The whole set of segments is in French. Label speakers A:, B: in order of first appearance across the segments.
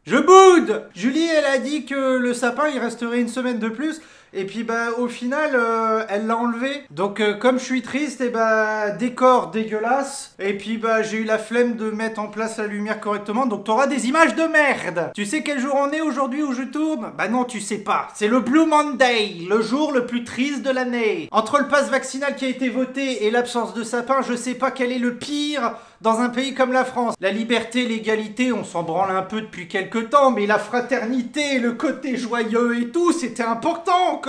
A: Je boude! Julie, elle a dit que le sapin, il resterait une semaine de plus. Et puis, au final, elle l'a enlevé. Donc, comme je suis triste, décor dégueulasse. Et puis, j'ai eu la flemme de mettre en place la lumière correctement. Donc, t'auras des images de merde. Tu sais quel jour on est aujourd'hui où je tourne? Bah non, tu sais pas. C'est le Blue Monday, le jour le plus triste de l'année. Entre le pass vaccinal qui a été voté et l'absence de sapin, je sais pas quel est le pire dans un pays comme la France. La liberté, l'égalité, on s'en branle un peu depuis quelques temps, mais la fraternité, le côté joyeux et tout, c'était important.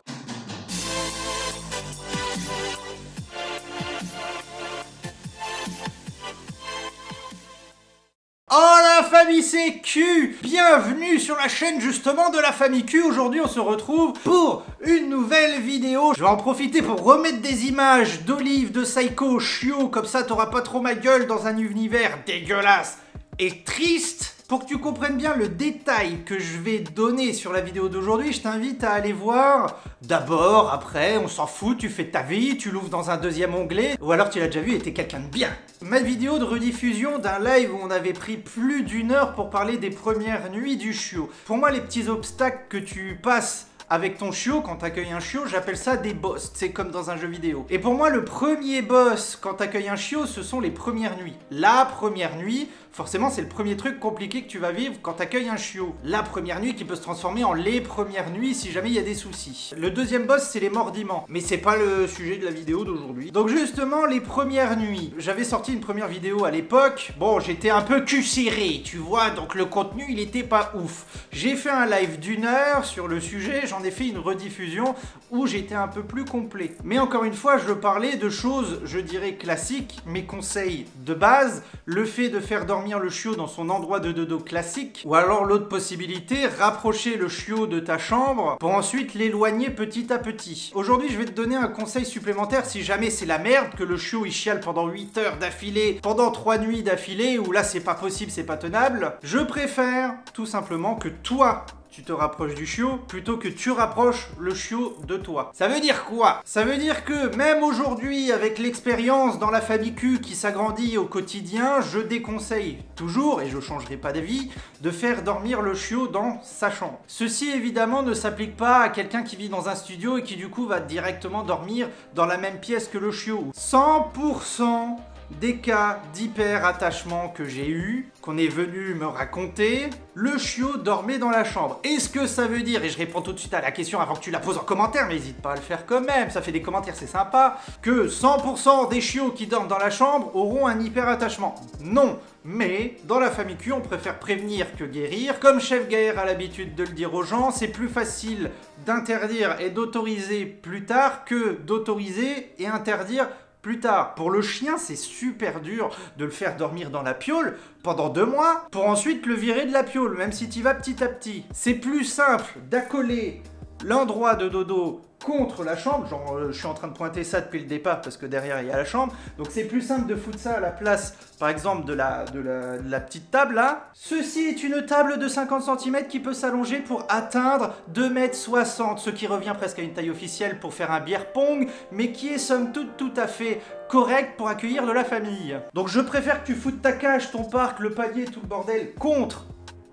A: Oh la famille CQ! Bienvenue sur la chaîne justement de la famille Q. Aujourd'hui on se retrouve pour une nouvelle vidéo. Je vais en profiter pour remettre des images d'Olive, de Psycho, chiot, comme ça t'auras pas trop ma gueule dans un univers dégueulasse et triste. Pour que tu comprennes bien le détail que je vais donner sur la vidéo d'aujourd'hui, je t'invite à aller voir d'abord, après, on s'en fout, tu fais ta vie, tu l'ouvres dans un deuxième onglet, ou alors tu l'as déjà vu et t'es quelqu'un de bien. Ma vidéo de rediffusion d'un live où on avait pris plus d'une heure pour parler des premières nuits du chiot. Pour moi, les petits obstacles que tu passes avec ton chiot, quand t'accueilles un chiot, j'appelle ça des boss, c'est comme dans un jeu vidéo. Et pour moi, le premier boss quand t'accueilles un chiot, ce sont les premières nuits. La première nuit, forcément, c'est le premier truc compliqué que tu vas vivre quand t'accueilles un chiot. La première nuit qui peut se transformer en les premières nuits si jamais il y a des soucis. Le deuxième boss, c'est les mordiments. Mais c'est pas le sujet de la vidéo d'aujourd'hui. Donc justement, les premières nuits. J'avais sorti une première vidéo à l'époque. Bon, j'étais un peu cul serré, tu vois, donc le contenu, il était pas ouf. J'ai fait un live d'1 heure sur le sujet, j'en ai fait une rediffusion où j'étais un peu plus complet. Mais encore une fois, je parlais de choses, je dirais classiques, mes conseils de base, le fait de faire dormir le chiot dans son endroit de dodo classique, ou alors l'autre possibilité, rapprocher le chiot de ta chambre pour ensuite l'éloigner petit à petit. Aujourd'hui, je vais te donner un conseil supplémentaire si jamais c'est la merde, que le chiot il chiale pendant 8 heures d'affilée, pendant 3 nuits d'affilée, où là c'est pas possible, c'est pas tenable. Je préfère tout simplement que toi, tu te rapproches du chiot plutôt que tu rapproches le chiot de toi. Ça veut dire quoi? Ça veut dire que même aujourd'hui, avec l'expérience dans la famille Q qui s'agrandit au quotidien, je déconseille toujours, et je changerai pas d'avis, de faire dormir le chiot dans sa chambre. Ceci évidemment ne s'applique pas à quelqu'un qui vit dans un studio et qui du coup va directement dormir dans la même pièce que le chiot. 100% des cas d'hyper-attachement que j'ai eu, qu'on est venu me raconter, le chiot dormait dans la chambre. Est-ce que ça veut dire, et je réponds tout de suite à la question avant que tu la poses en commentaire, mais n'hésite pas à le faire quand même, ça fait des commentaires, c'est sympa, que 100% des chiots qui dorment dans la chambre auront un hyper-attachement? Non. Mais dans la famille Q, on préfère prévenir que guérir. Comme Chef Gaër a l'habitude de le dire aux gens, c'est plus facile d'interdire et d'autoriser plus tard que d'autoriser et interdire plus tard. Pour le chien, c'est super dur de le faire dormir dans la piaule pendant 2 mois pour ensuite le virer de la piaule, même si tu y vas petit à petit. C'est plus simple d'accoler l'endroit de dodo contre la chambre, genre je suis en train de pointer ça depuis le départ parce que derrière il y a la chambre, donc c'est plus simple de foutre ça à la place par exemple de la petite table là. Ceci est une table de 50 cm qui peut s'allonger pour atteindre 2,60 m, ce qui revient presque à une taille officielle pour faire un beer pong, mais qui est somme toute tout à fait correct pour accueillir de la famille. Donc je préfère que tu foutes ta cage, ton parc, le palier, tout le bordel contre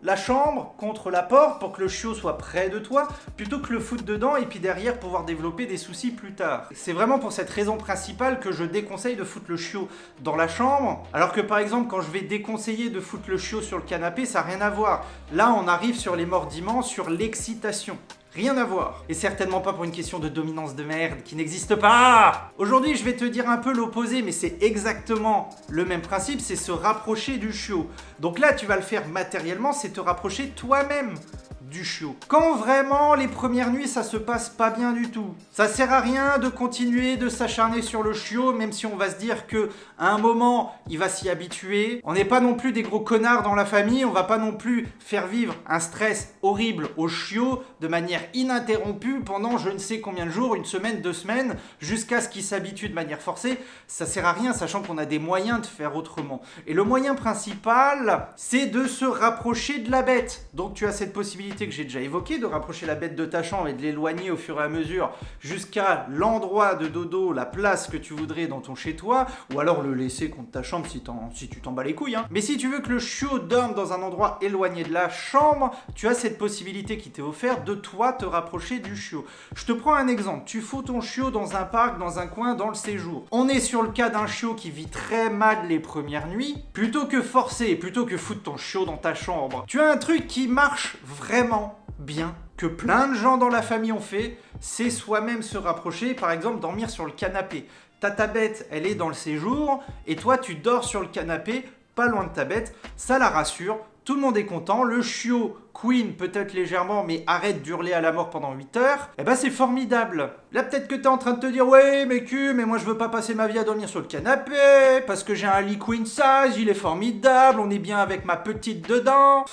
A: la chambre, contre la porte, pour que le chiot soit près de toi, plutôt que le foutre dedans et puis derrière pouvoir développer des soucis plus tard. C'est vraiment pour cette raison principale que je déconseille de foutre le chiot dans la chambre, alors que par exemple quand je vais déconseiller de foutre le chiot sur le canapé, ça n'a rien à voir. Là on arrive sur les mordiments, sur l'excitation. Rien à voir. Et certainement pas pour une question de dominance de merde qui n'existe pas. Aujourd'hui, je vais te dire un peu l'opposé, mais c'est exactement le même principe, c'est se rapprocher du chiot. Donc là, tu vas le faire matériellement, c'est te rapprocher toi-même du chiot. Quand vraiment les premières nuits ça se passe pas bien du tout, ça sert à rien de continuer de s'acharner sur le chiot, même si on va se dire que à un moment il va s'y habituer. On n'est pas non plus des gros connards dans la famille, on va pas non plus faire vivre un stress horrible au chiot de manière ininterrompue pendant je ne sais combien de jours, 1 semaine, 2 semaines, jusqu'à ce qu'il s'habitue de manière forcée. Ça sert à rien, sachant qu'on a des moyens de faire autrement. Et le moyen principal, c'est de se rapprocher de la bête. Donc tu as cette possibilité possibilité que j'ai déjà évoquée, de rapprocher la bête de ta chambre et de l'éloigner au fur et à mesure jusqu'à l'endroit de dodo, la place que tu voudrais dans ton chez-toi, ou alors le laisser contre ta chambre si tu t'en bats les couilles. Hein. Mais si tu veux que le chiot dorme dans un endroit éloigné de la chambre, tu as cette possibilité qui t'est offerte de toi te rapprocher du chiot. Je te prends un exemple. Tu fous ton chiot dans un parc, dans un coin, dans le séjour. On est sur le cas d'un chiot qui vit très mal les premières nuits. Plutôt que forcer, plutôt que foutre ton chiot dans ta chambre, tu as un truc qui marche vraiment bien, que plein de gens dans la famille ont fait, c'est soi-même se rapprocher, par exemple dormir sur le canapé. Ta bête, elle est dans le séjour, et toi tu dors sur le canapé, pas loin de ta bête, ça la rassure, tout le monde est content, le chiot queen peut-être légèrement, mais arrête d'hurler à la mort pendant 8 heures, et ben c'est formidable. Là peut-être que t'es en train de te dire, ouais mais moi je veux pas passer ma vie à dormir sur le canapé, parce que j'ai un lit queen size, il est formidable, on est bien avec ma petite dedans.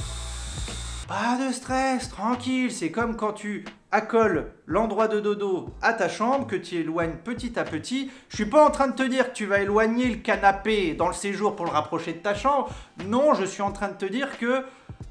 A: Pas de stress, tranquille, c'est comme quand tu accoles l'endroit de dodo à ta chambre, que tu éloignes petit à petit. Je suis pas en train de te dire que tu vas éloigner le canapé dans le séjour pour le rapprocher de ta chambre. Non, je suis en train de te dire que,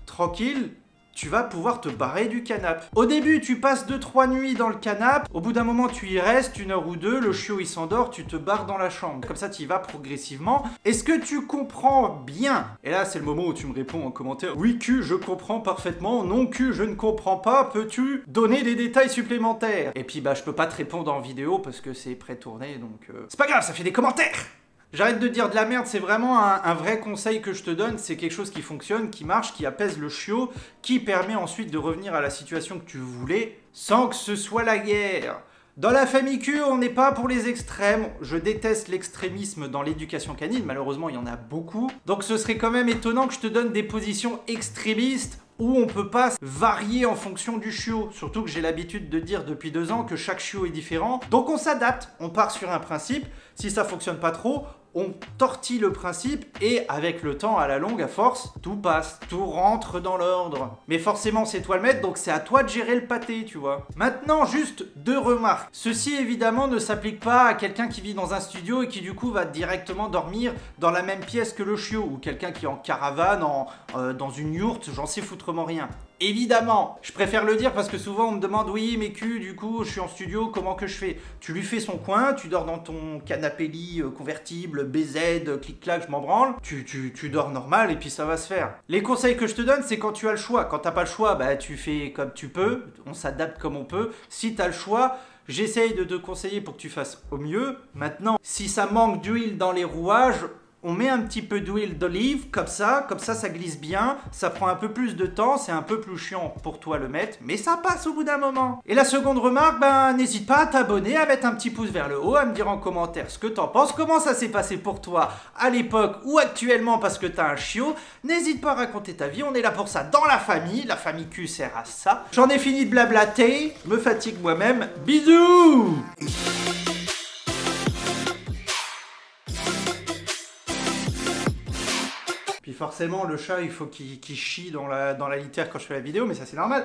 A: tranquille, tu vas pouvoir te barrer du canapé. Au début, tu passes 2-3 nuits dans le canapé. Au bout d'un moment, tu y restes 1 heure ou 2. Le chiot, il s'endort. Tu te barres dans la chambre. Comme ça, tu y vas progressivement. Est-ce que tu comprends bien? Et là, c'est le moment où tu me réponds en commentaire. Oui, Q, je comprends parfaitement. Non, Q, je ne comprends pas. Peux-tu donner des détails supplémentaires? Et puis, je peux pas te répondre en vidéo parce que c'est pré-tourné. Donc, c'est pas grave, ça fait des commentaires. J'arrête de dire de la merde, c'est vraiment un vrai conseil que je te donne, c'est quelque chose qui fonctionne, qui marche, qui apaise le chiot, qui permet ensuite de revenir à la situation que tu voulais, sans que ce soit la guerre. Dans la famille Q, on n'est pas pour les extrêmes, je déteste l'extrémisme dans l'éducation canine, malheureusement il y en a beaucoup, donc ce serait quand même étonnant que je te donne des positions extrémistes où on peut pas varier en fonction du chiot. Surtout que j'ai l'habitude de dire depuis 2 ans que chaque chiot est différent. Donc on s'adapte, on part sur un principe. Si ça fonctionne pas trop, on tortille le principe et avec le temps, à la longue, à force, tout passe, tout rentre dans l'ordre. Mais forcément, c'est toi le maître, donc c'est à toi de gérer le pâté, tu vois. Maintenant, juste 2 remarques. Ceci, évidemment, ne s'applique pas à quelqu'un qui vit dans un studio et qui, du coup, va directement dormir dans la même pièce que le chiot, ou quelqu'un qui est en caravane, dans une yourte, j'en sais foutrement rien. Évidemment, je préfère le dire parce que souvent on me demande oui mais Q, du coup je suis en studio, comment que je fais? Tu lui fais son coin, tu dors dans ton canapé lit convertible, BZ, clic-clac, je m'en branle, tu dors normal et puis ça va se faire. Les conseils que je te donne c'est quand tu as le choix, quand t'as pas le choix tu fais comme tu peux, on s'adapte comme on peut, si t'as le choix, j'essaye de te conseiller pour que tu fasses au mieux. Maintenant, si ça manque d'huile dans les rouages, on met un petit peu d'huile d'olive, comme ça ça glisse bien, ça prend un peu plus de temps, c'est un peu plus chiant pour toi le mettre, mais ça passe au bout d'un moment. Et la seconde remarque, n'hésite pas à t'abonner, à mettre un petit pouce vers le haut, à me dire en commentaire ce que t'en penses, comment ça s'est passé pour toi à l'époque ou actuellement parce que t'as un chiot. N'hésite pas à raconter ta vie, on est là pour ça dans la famille Q sert à ça. J'en ai fini de blablater, me fatigue moi-même, bisous. Puis forcément, le chat, il faut qu'il chie dans la litière quand je fais la vidéo, mais ça c'est normal.